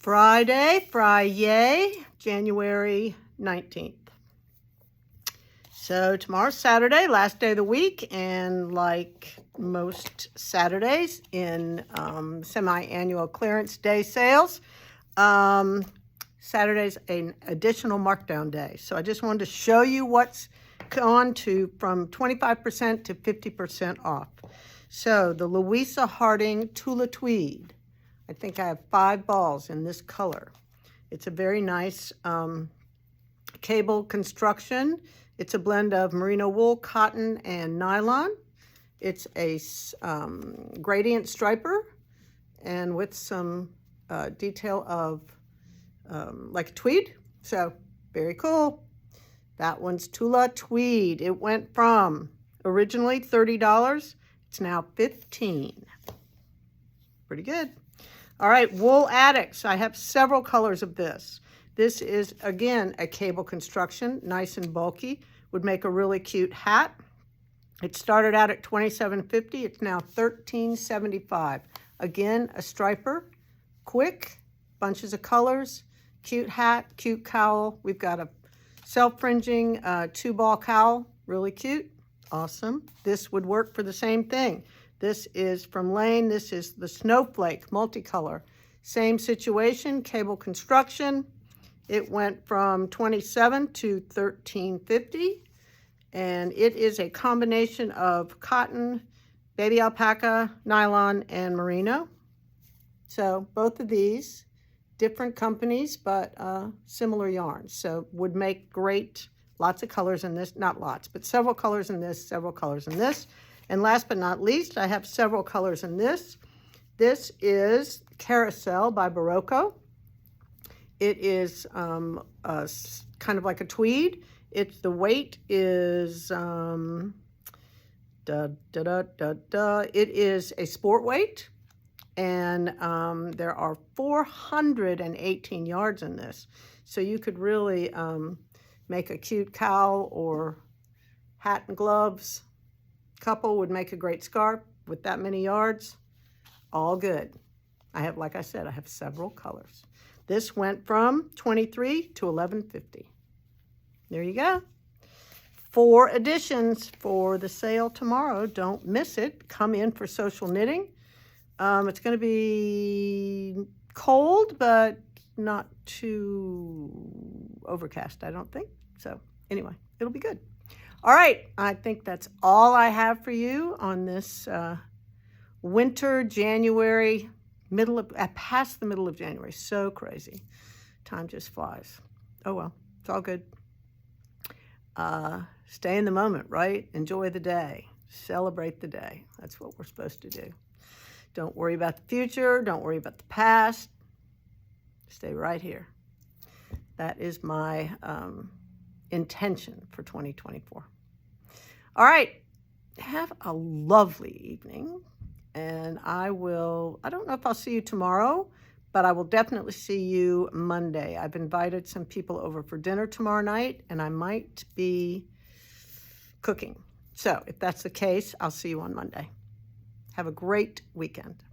Friday, January 19th. So tomorrow's Saturday, last day of the week, and like most Saturdays in semi-annual clearance day sales, Saturday's an additional markdown day. So I just wanted to show you what's gone to from 25% to 50% off. So the Louisa Harding Tula Tweed. I think I have 5 balls in this color. It's a very nice cable construction. It's a blend of merino wool, cotton, and nylon. It's a gradient striper and with some detail of like a tweed. So very cool. That one's Tula Tweed. It went from originally $30. It's now $15. Pretty good. All right, Wool Addicts. I have several colors of this. This is, again, a cable construction, nice and bulky. Would make a really cute hat. It started out at $27.50. It's now $13.75. Again, a striper, quick, bunches of colors, cute hat, cute cowl. We've got a self-fringing 2-ball cowl, really cute, awesome. This would work for the same thing. This is from Lane. This is the Snowflake multicolor. Same situation, cable construction. It went from $27 to $13.50, and it is a combination of cotton, baby alpaca, nylon, and merino. So both of these, different companies, but similar yarns. So would make great, lots of colors in this, not lots, but several colors in this, several colors in this. And last but not least, I have several colors in this. This is Carousel by Barocco. It is kind of like a tweed. The weight is, it is a sport weight. And there are 418 yards in this. So you could really make a cute cowl or hat and gloves. Couple would make a great scarf with that many yards. All good. I have, like I said, I have several colors. This went from $23 to $11.50. There you go. 4 editions for the sale tomorrow. Don't miss it. Come in for social knitting. It's going to be cold, but not too overcast, I don't think. So anyway, it'll be good. All right, I think that's all I have for you on this winter January, past the middle of January. So crazy. Time just flies. Oh well, it's all good. Stay in the moment, right? Enjoy the day. Celebrate the day. That's what we're supposed to do. Don't worry about the future. Don't worry about the past. Stay right here. That is my intention for 2024. All right. Have a lovely evening. And I don't know if I'll see you tomorrow, but I will definitely see you Monday. I've invited some people over for dinner tomorrow night, and I might be cooking. So if that's the case, I'll see you on Monday. Have a great weekend.